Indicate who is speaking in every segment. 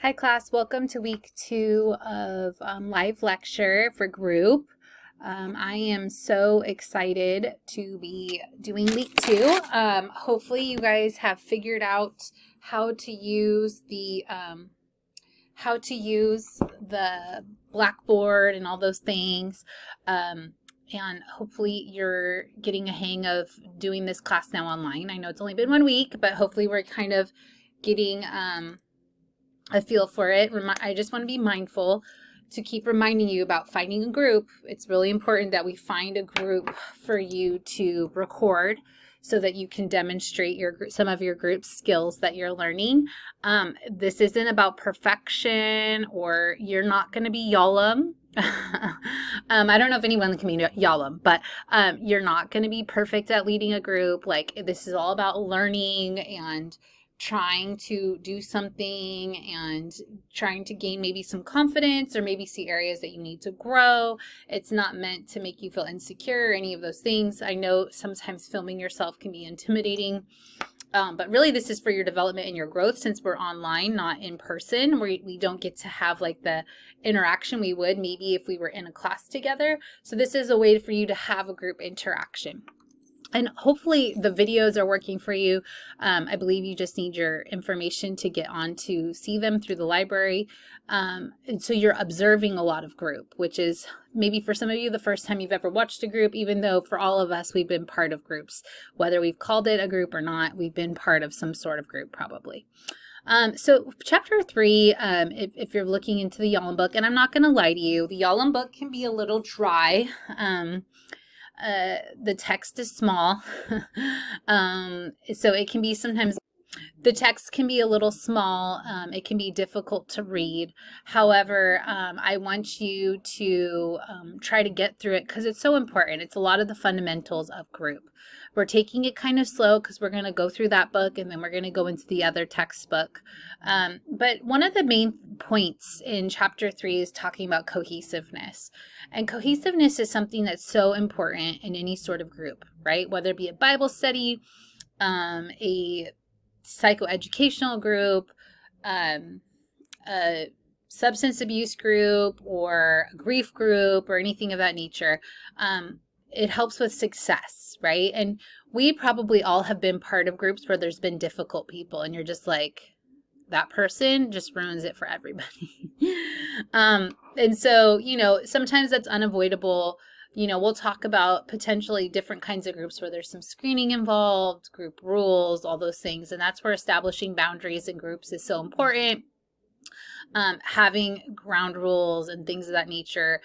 Speaker 1: Hi class, welcome to week 2 of live lecture for group. I am so excited to be doing week 2. Hopefully you guys have figured out how to use the Blackboard and all those things. And hopefully you're getting a hang of doing this class now online. I know it's only been 1 week, but hopefully we're kind of getting a feel for it. I just want to be mindful to keep reminding you about finding a group. It's really important that we find a group for you to record so that you can demonstrate some of your group skills that you're learning. This isn't about perfection, or you're not going to be Yalom. I don't know if anyone can be Yalom, but you're not going to be perfect at leading a group. Like, this is all about learning and trying to do something and trying to gain maybe some confidence, or maybe see areas that you need to grow. It's not meant to make you feel insecure or any of those things. I know sometimes filming yourself can be intimidating, but really this is for your development and your growth. Since we're online, not in person, we don't get to have like the interaction we would maybe if we were in a class together. So this is a way for you to have a group interaction. And hopefully the videos are working for you. I believe you just need your information to get on to see them through the library. And so you're observing a lot of group, which is maybe for some of you the first time you've ever watched a group, even though for all of us we've been part of groups. Whether we've called it a group or not, we've been part of some sort of group probably. So chapter 3, if you're looking into the Yalom book, and I'm not going to lie to you, the Yalom book can be a little dry. The text is small, so it can be sometimes the text can be a little small. It can be difficult to read. However, I want you to try to get through it because it's so important. It's a lot of the fundamentals of group. We're taking it kind of slow because we're going to go through that book and then we're going to go into the other textbook. But one of the main points in chapter 3 is talking about cohesiveness. And cohesiveness is something that's so important in any sort of group, right? Whether it be a Bible study, a psychoeducational group, a substance abuse group, or a grief group, or anything of that nature. It helps with success, right? And we probably all have been part of groups where there's been difficult people and you're just like, that person just ruins it for everybody. And so, sometimes that's unavoidable. We'll talk about potentially different kinds of groups where there's some screening involved, group rules, all those things. And that's where establishing boundaries in groups is so important. Having ground rules and things of that nature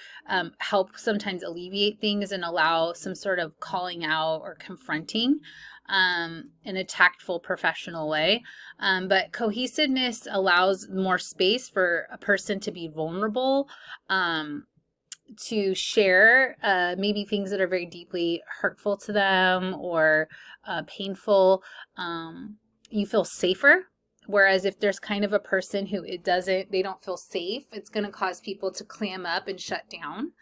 Speaker 1: help sometimes alleviate things and allow some sort of calling out or confronting in a tactful, professional way. But cohesiveness allows more space for a person to be vulnerable, to share maybe things that are very deeply hurtful to them or painful. You feel safer. Whereas if there's kind of a person who they don't feel safe, it's going to cause people to clam up and shut down.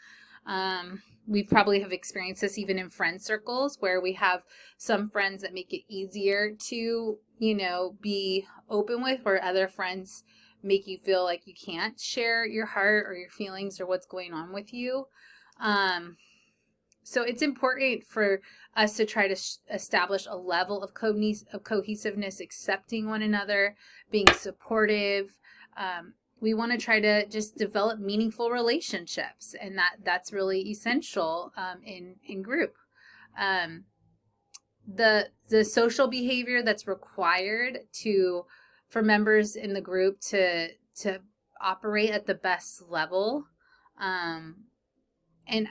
Speaker 1: We probably have experienced this even in friend circles where we have some friends that make it easier to, be open with, where other friends make you feel like you can't share your heart or your feelings or what's going on with you. So it's important for us to try to establish a level of cohesiveness, accepting one another, being supportive. We want to try to just develop meaningful relationships, and that's really essential in group. The social behavior that's required for members in the group to operate at the best level. And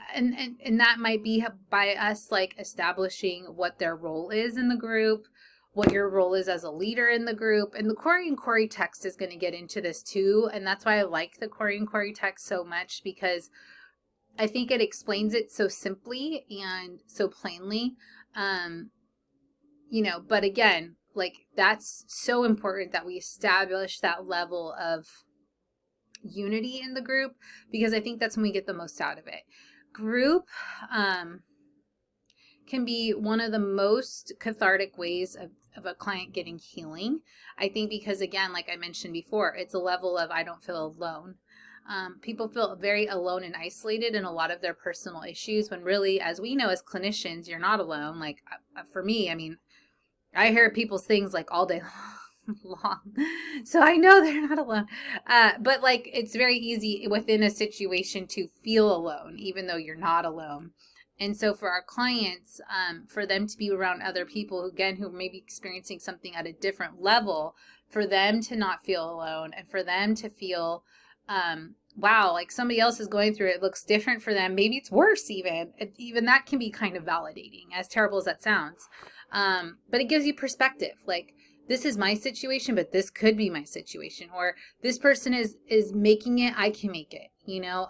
Speaker 1: that might be by us like establishing what their role is in the group, what your role is as a leader in the group. And the Corey and Corey text is going to get into this too. And that's why I like the Corey and Corey text so much, because I think it explains it so simply and so plainly. But again, like, that's so important that we establish that level of unity in the group, because I think that's when we get the most out of it. Group can be one of the most cathartic ways of a client getting healing. I think because, again, like I mentioned before, it's a level of I don't feel alone. People feel very alone and isolated in a lot of their personal issues, when really, as we know as clinicians, you're not alone. Like for me, I mean, I hear people's things like all day long. So I know they're not alone. But like, it's very easy within a situation to feel alone, even though you're not alone. And so for our clients, for them to be around other people who, again, who may be experiencing something at a different level, for them to not feel alone, and for them to feel, wow, like somebody else is going through it, looks different for them. Maybe it's worse even. Even that can be kind of validating, as terrible as that sounds. But it gives you perspective. Like, this is my situation, but this could be my situation. Or this person is making it, I can make it. You know,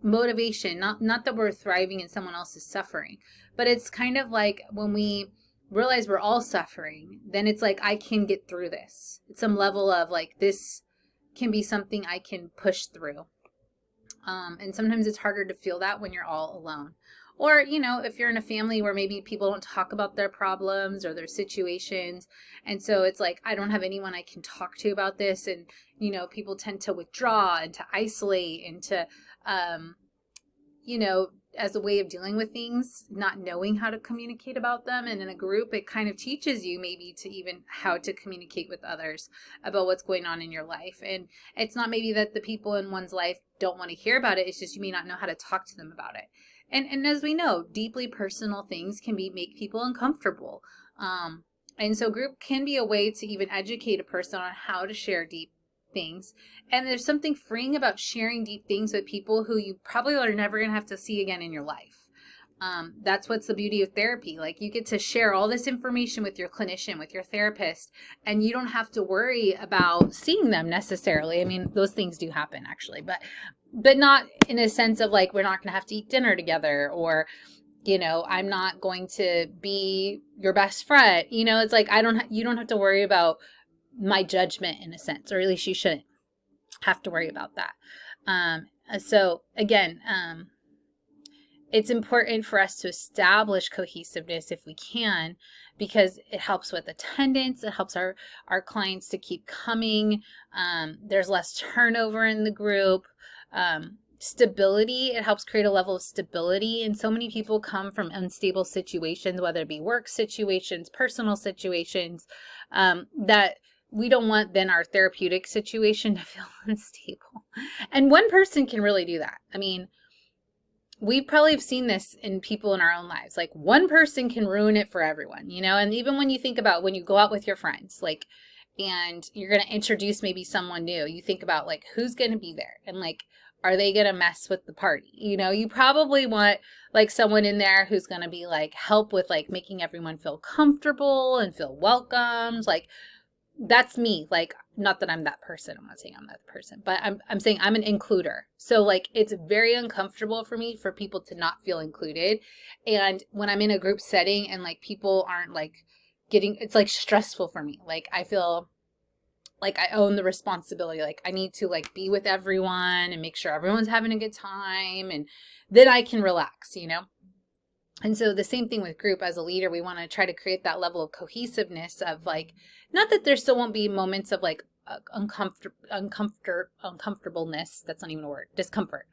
Speaker 1: motivation, not that we're thriving in someone else's suffering, but it's kind of like when we realize we're all suffering, then it's like, I can get through this. It's some level of like, this can be something I can push through. And sometimes it's harder to feel that when you're all alone. Or, you know, if you're in a family where maybe people don't talk about their problems or their situations. And so it's like, I don't have anyone I can talk to about this. And, you know, people tend to withdraw and to isolate and to, you know, as a way of dealing with things, not knowing how to communicate about them. And in a group, it kind of teaches you maybe to even how to communicate with others about what's going on in your life. And it's not maybe that the people in one's life don't want to hear about it. It's just you may not know how to talk to them about it. And as we know, deeply personal things can make people uncomfortable. And so group can be a way to even educate a person on how to share deep things. And there's something freeing about sharing deep things with people who you probably are never going to have to see again in your life. That's what's the beauty of therapy. Like, you get to share all this information with your clinician, with your therapist, and you don't have to worry about seeing them necessarily. I mean, those things do happen actually, but not in a sense of like, we're not going to have to eat dinner together, or, you know, I'm not going to be your best friend. You know, it's like, you don't have to worry about my judgment in a sense, or at least you shouldn't have to worry about that. So again, it's important for us to establish cohesiveness if we can, because it helps with attendance. It helps our clients to keep coming. There's less turnover in the group. Stability, it helps create a level of stability. And so many people come from unstable situations, whether it be work situations, personal situations, that we don't want then our therapeutic situation to feel unstable. And one person can really do that. I mean, we probably have seen this in people in our own lives. Like, one person can ruin it for everyone, you know? And even when you think about when you go out with your friends, like, and you're going to introduce maybe someone new, you think about like, who's going to be there? And like, are they going to mess with the party? You know, you probably want like someone in there who's going to be like, help with like making everyone feel comfortable and feel welcomed. Like, that's me. Like, not that I'm that person. I'm not saying I'm that person, but I'm saying I'm an includer. So like, it's very uncomfortable for me for people to not feel included. And when I'm in a group setting and like people aren't like it's like stressful for me. Like, I feel like I own the responsibility. Like, I need to like be with everyone and make sure everyone's having a good time, and then I can relax, you know? And so the same thing with group. As a leader, we want to try to create that level of cohesiveness of like, not that there still won't be moments of like uncomfortableness. That's not even a word. Discomfort.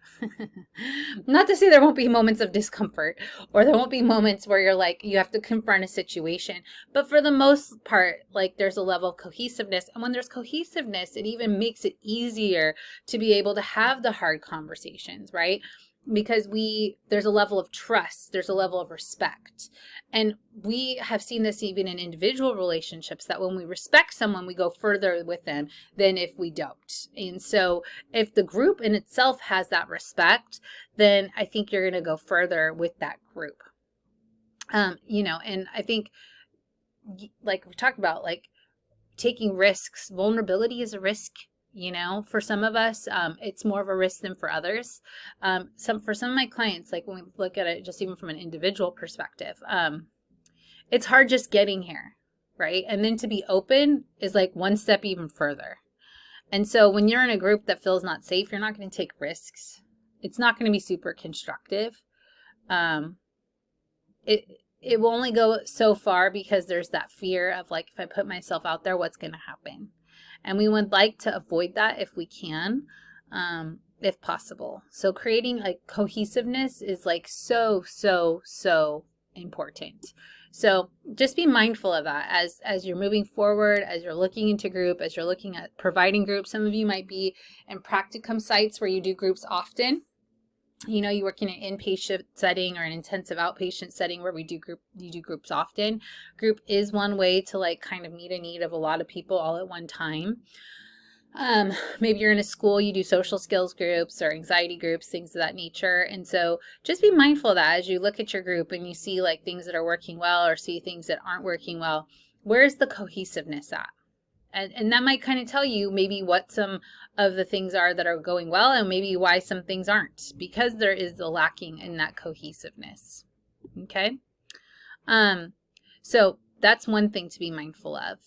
Speaker 1: Not to say there won't be moments of discomfort, or there won't be moments where you're like, you have to confront a situation. But for the most part, like, there's a level of cohesiveness. And when there's cohesiveness, it even makes it easier to be able to have the hard conversations, right? Because there's a level of trust, there's a level of respect. And we have seen this even in individual relationships, that when we respect someone, we go further with them than if we don't. And so if the group in itself has that respect, then I think you're going to go further with that group. You know, and I think, like we talked about, like taking risks, vulnerability is a risk. You know, for some of us, it's more of a risk than for others. For some of my clients, like when we look at it just even from an individual perspective, it's hard just getting here, right? And then to be open is like one step even further. And so when you're in a group that feels not safe, you're not going to take risks. It's not going to be super constructive. it will only go so far because there's that fear of like, if I put myself out there, what's going to happen? And we would like to avoid that if we can, if possible. So creating like cohesiveness is like so important. So just be mindful of that as you're moving forward, as you're looking into group, as you're looking at providing groups. Some of you might be in practicum sites where you do groups often. You know, you work in an inpatient setting or an intensive outpatient setting where you do groups often. Group is one way to like kind of meet a need of a lot of people all at one time. Maybe you're in a school, you do social skills groups or anxiety groups, things of that nature. And so just be mindful of that as you look at your group and you see like things that are working well or see things that aren't working well. Where's the cohesiveness at? And that might kind of tell you maybe what some of the things are that are going well and maybe why some things aren't, because there is the lacking in that cohesiveness. Okay. So that's one thing to be mindful of.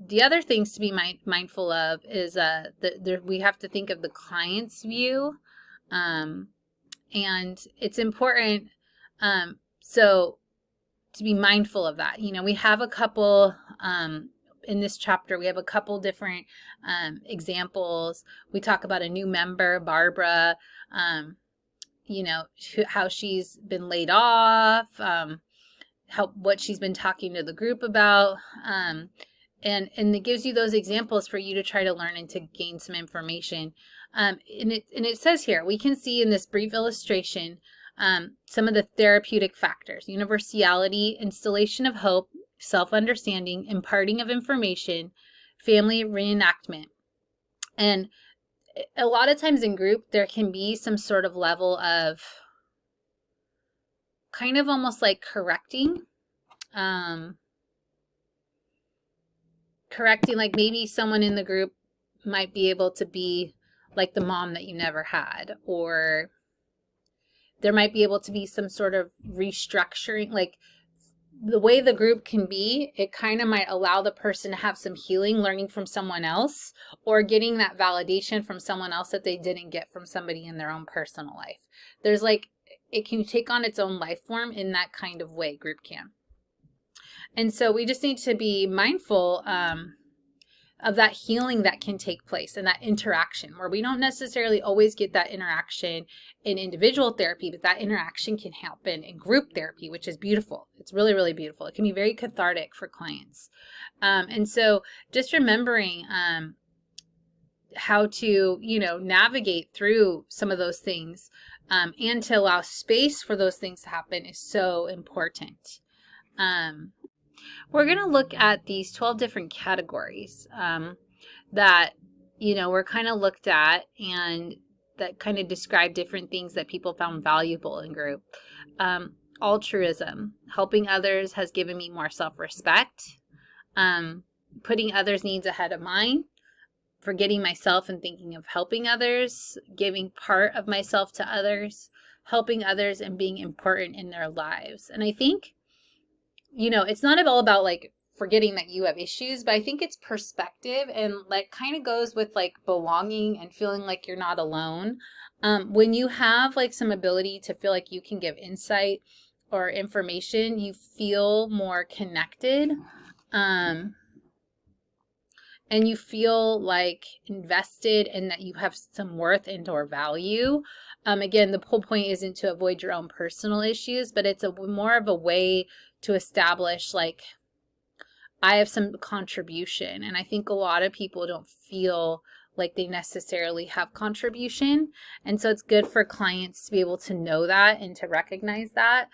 Speaker 1: The other things to be mindful of is we have to think of the client's view. And it's important. So to be mindful of that. You know, we have a couple, in this chapter, we have a couple different examples. We talk about a new member, Barbara, you know, how she's been laid off, what she's been talking to the group about. And it gives you those examples for you to try to learn and to gain some information. And it says here, we can see in this brief illustration, some of the therapeutic factors: universality, installation of hope, self-understanding, imparting of information, family reenactment. And a lot of times in group, there can be some sort of level of kind of almost like correcting, like maybe someone in the group might be able to be like the mom that you never had, or there might be able to be some sort of restructuring, like the way the group can be, it kind of might allow the person to have some healing, learning from someone else, or getting that validation from someone else that they didn't get from somebody in their own personal life. There's like, it can take on its own life form in that kind of way, group can. And so we just need to be mindful of that healing that can take place and that interaction, where we don't necessarily always get that interaction in individual therapy, but that interaction can happen in group therapy, which is beautiful. It's really, really beautiful. It can be very cathartic for clients. And so just remembering how to, you know, navigate through some of those things and to allow space for those things to happen is so important. We're going to look at these 12 different categories that, you know, were kind of looked at and that kind of describe different things that people found valuable in group. Altruism, helping others has given me more self-respect. Putting others' needs ahead of mine, forgetting myself and thinking of helping others, giving part of myself to others, helping others and being important in their lives. And I think, you know, it's not all about like forgetting that you have issues, but I think it's perspective, and like kind of goes with like belonging and feeling like you're not alone. When you have like some ability to feel like you can give insight or information, you feel more connected. And you feel like invested and that you have some worth and or value. Again, the whole point isn't to avoid your own personal issues, but it's more of a way to establish like, I have some contribution. And I think a lot of people don't feel like they necessarily have contribution. And so it's good for clients to be able to know that and to recognize that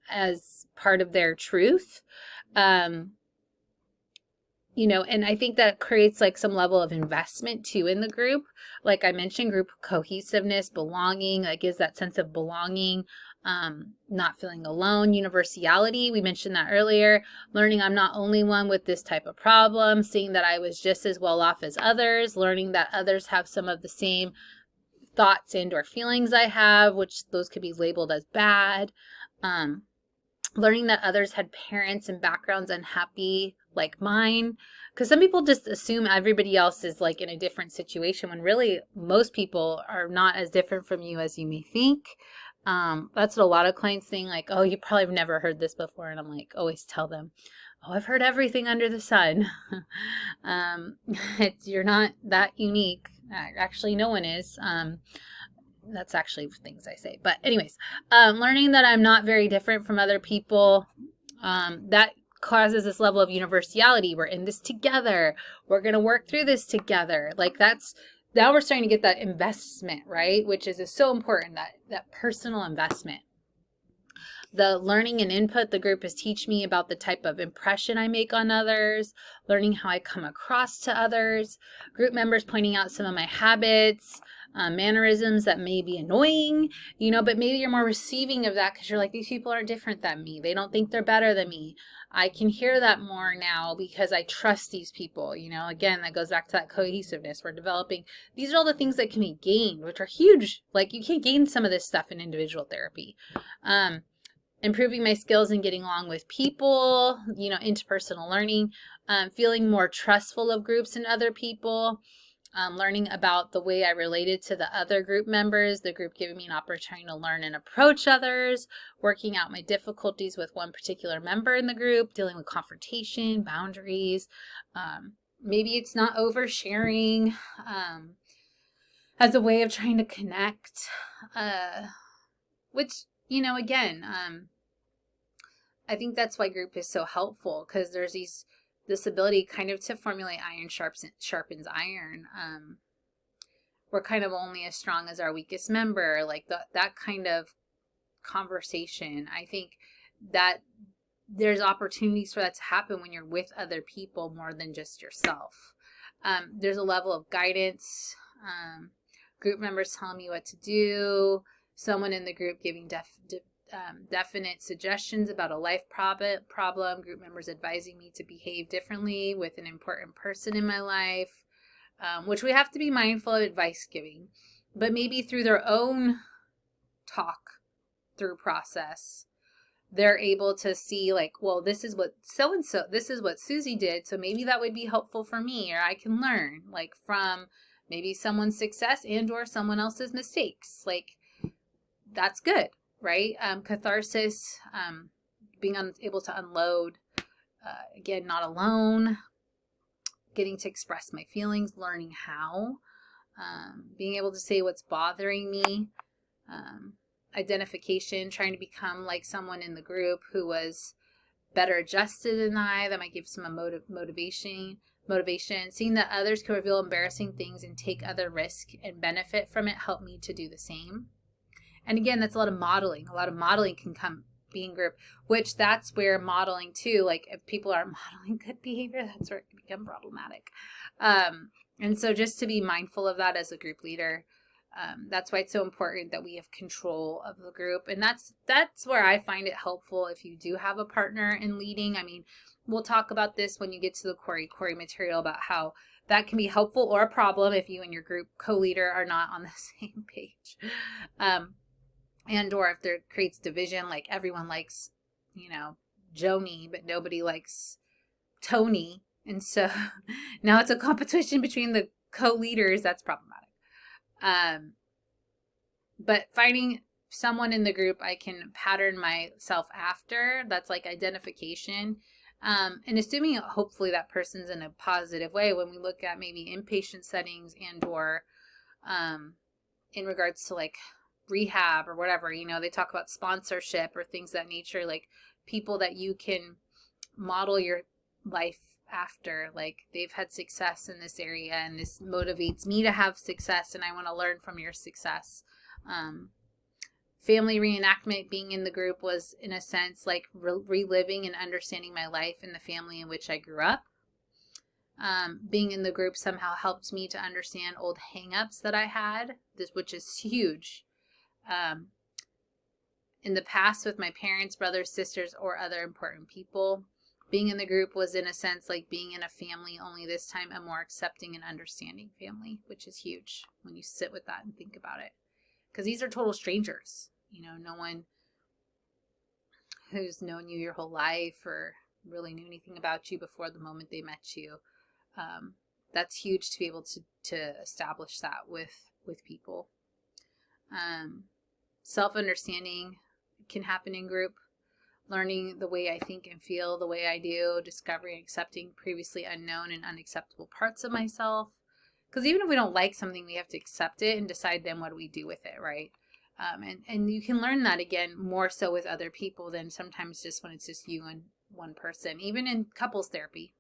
Speaker 1: as part of their truth. You know, and I think that creates like some level of investment too in the group. Like I mentioned, group cohesiveness, belonging, that gives that sense of belonging, not feeling alone. Universality, we mentioned that earlier. Learning I'm not only one with this type of problem, seeing that I was just as well off as others, learning that others have some of the same thoughts and or feelings I have, which those could be labeled as bad. Learning that others had parents and backgrounds unhappy like mine, because some people just assume everybody else is like in a different situation when really most people are not as different from you as you may think. That's what a lot of clients think, like, oh, you probably have never heard this before. And I'm like, always tell them, oh, I've heard everything under the sun. um, you're not that unique. Actually, no one is. That's actually things I say. But anyways, learning that I'm not very different from other people, that causes this level of universality. We're in this together. We're going to work through this together. Like that's, now we're starting to get that investment, right? Which is so important, that personal investment. The learning and input the group is teach me about the type of impression I make on others, learning how I come across to others, group members pointing out some of my habits, mannerisms that may be annoying, but maybe you're more receiving of that because you're like, these people aren't different than me. They don't think they're better than me. I can hear that more now because I trust these people. Again, that goes back to that cohesiveness we're developing. These are all the things that can be gained, which are huge. Like you can't gain some of this stuff in individual therapy. Improving my skills in getting along with people, interpersonal learning, feeling more trustful of groups and other people, learning about the way I related to the other group members, the group giving me an opportunity to learn and approach others, working out my difficulties with one particular member in the group, dealing with confrontation, boundaries. Maybe it's not oversharing as a way of trying to connect, which, again, I think that's why group is so helpful, because there's this ability kind of to formulate iron sharpens iron. We're kind of only as strong as our weakest member, like that kind of conversation. I think that there's opportunities for that to happen when you're with other people more than just yourself. There's a level of guidance, group members telling me what to do, someone in the group giving definite suggestions about a life problem, group members advising me to behave differently with an important person in my life, which we have to be mindful of advice giving, but maybe through their own talk through process, they're able to see like, well, this is what so-and-so, this is what Susie did, so maybe that would be helpful for me, or I can learn like from maybe someone's success and or someone else's mistakes. Like that's good. Right? Catharsis, being able to unload, again, not alone, getting to express my feelings, learning how, being able to say what's bothering me, identification, trying to become like someone in the group who was better adjusted than I, that might give some motivation, seeing that others can reveal embarrassing things and take other risk and benefit from it helped me to do the same. And again, that's a lot of modeling. A lot of modeling can come being group, which that's where modeling too, like if people aren't modeling good behavior, that's where it can become problematic. And so just to be mindful of that as a group leader, that's why it's so important that we have control of the group. And that's where I find it helpful if you do have a partner in leading. I mean, we'll talk about this when you get to the Corey material about how that can be helpful or a problem if you and your group co-leader are not on the same page. And or if there creates division, like everyone likes, Joni, but nobody likes Tony. And so now it's a competition between the co-leaders. That's problematic. But finding someone in the group I can pattern myself after, that's like identification. And assuming hopefully that person's in a positive way when we look at maybe inpatient settings and or in regards to like rehab or whatever, they talk about sponsorship or things of that nature, like people that you can model your life after, like they've had success in this area and this motivates me to have success and I want to learn from your success. Family reenactment, being in the group was in a sense like reliving and understanding my life in the family in which I grew up. Being in the group somehow helped me to understand old hang-ups that I had, which is huge. In the past with my parents, brothers, sisters, or other important people. Being in the group was in a sense like being in a family, only this time a more accepting and understanding family, which is huge when you sit with that and think about it. Because these are total strangers, no one who's known you your whole life or really knew anything about you before the moment they met you. That's huge to be able to establish that with people. self-understanding can happen in group. Learning the way I think and feel the way I do, discovering, accepting previously unknown and unacceptable parts of myself. Because even if we don't like something, we have to accept it and decide then what do we do with it, right? And you can learn that again more so with other people than sometimes just when it's just you and one person. Even in couples therapy,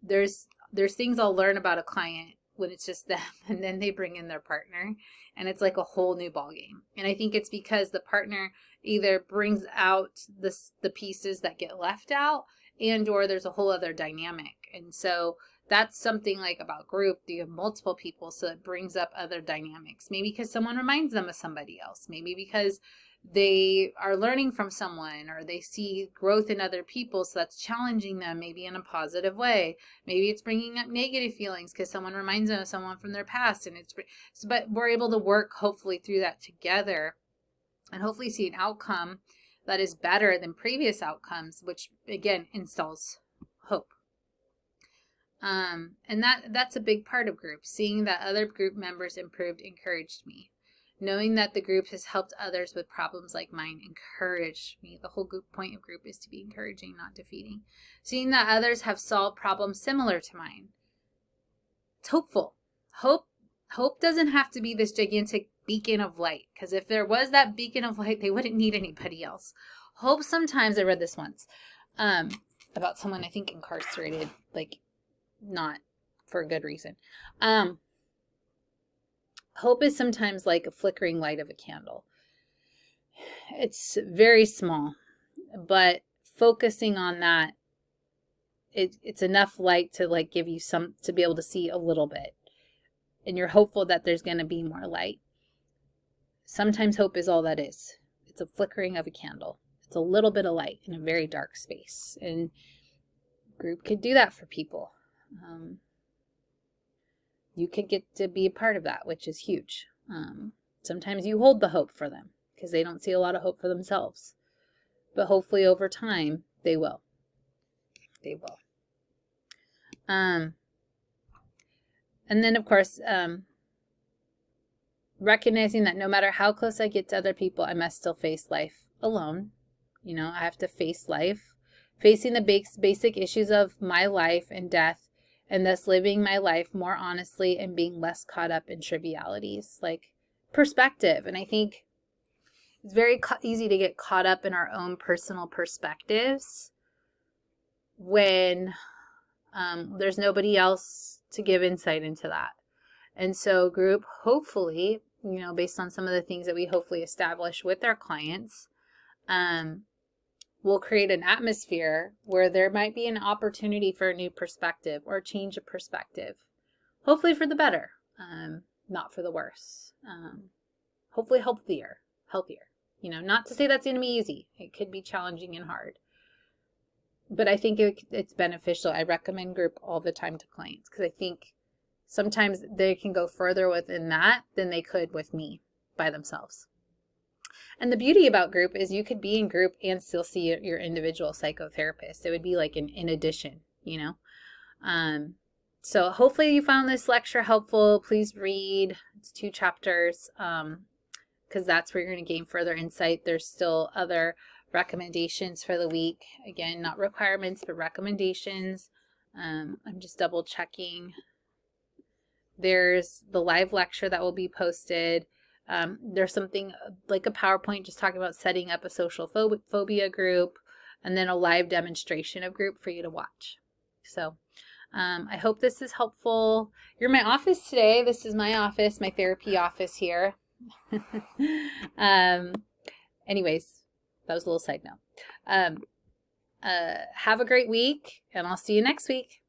Speaker 1: there's things I'll learn about a client when it's just them, and then they bring in their partner, and it's like a whole new ballgame. And I think it's because the partner either brings out the pieces that get left out, and or there's a whole other dynamic. And so that's something like about group. You have multiple people, so it brings up other dynamics. Maybe because someone reminds them of somebody else. Maybe because they are learning from someone, or they see growth in other people, so that's challenging them maybe in a positive way. Maybe it's bringing up negative feelings because someone reminds them of someone from their past, and but we're able to work hopefully through that together and hopefully see an outcome that is better than previous outcomes, which again installs hope. And that's a big part of group. Seeing that other group members improved encouraged me. Knowing that the group has helped others with problems like mine encouraged me. The whole point of group is to be encouraging, not defeating. Seeing that others have solved problems similar to mine. It's hopeful. Hope doesn't have to be this gigantic beacon of light, because if there was that beacon of light, they wouldn't need anybody else. Hope sometimes, I read this once, about someone I think incarcerated, like not for a good reason. Hope is sometimes like a flickering light of a candle. It's very small, but focusing on that, it's enough light to like give you some, to be able to see a little bit. And you're hopeful that there's going to be more light. Sometimes hope is all that is. It's a flickering of a candle. It's a little bit of light in a very dark space. And group could do that for people. You could get to be a part of that, which is huge. Sometimes you hold the hope for them because they don't see a lot of hope for themselves. But hopefully over time, they will. They will. And then, of course, recognizing that no matter how close I get to other people, I must still face life alone. You know, I have to face life, facing the basic issues of my life and death, and thus living my life more honestly and being less caught up in trivialities, like perspective. And I think it's very easy to get caught up in our own personal perspectives when there's nobody else to give insight into that. And so group, hopefully, you know, based on some of the things that we hopefully establish with our clients, will create an atmosphere where there might be an opportunity for a new perspective or a change of perspective. Hopefully for the better, not for the worse. Hopefully healthier. You know, not to say that's going to be easy. It could be challenging and hard. But I think it's beneficial. I recommend group all the time to clients because I think sometimes they can go further within that than they could with me by themselves. And the beauty about group is you could be in group and still see your individual psychotherapist. It would be like an in addition, you know. So hopefully you found this lecture helpful. Please read. It's 2 chapters because that's where you're going to gain further insight. There's still other recommendations for the week. Again, not requirements, but recommendations. I'm just double checking. There's the live lecture that will be posted. There's something like a PowerPoint just talking about setting up a social phobia group, and then a live demonstration of group for you to watch. So I hope this is helpful. You're in my office today. This is my office, my therapy office here. Anyways, that was a little side note. Have a great week, and I'll see you next week.